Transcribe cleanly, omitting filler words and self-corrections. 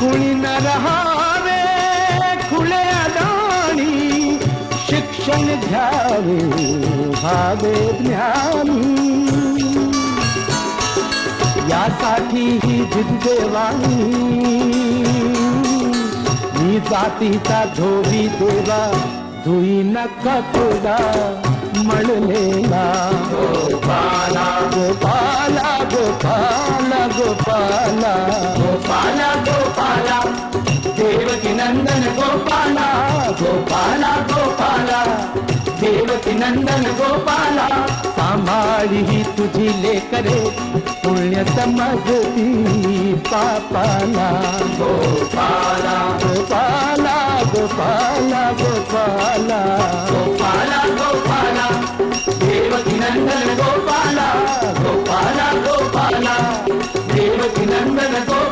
कुणी न रहावे खुले अडाणी, शिक्षण घ्यावे भावे ज्ञानी, यासाठी ही जिद्देवाणी मी जातीचा धोबी देवा, धुई नका तुला म्हणलेला. गोपाला गोपाला गोपाला गोपाला गोपाला गोपाला देवकी नंदन गोपाला, गोपाला गोपाला देवकी नंदन गोपाला. सांभाळी ही तुझी लेकरे पुण्य समजती पापाला. गोपाला गोपाला गोपाला गोपाला गोपाला गोपाला देवकी नंदन गोपाला, गोपाला गोपाला देवकी नंदन गोपाला.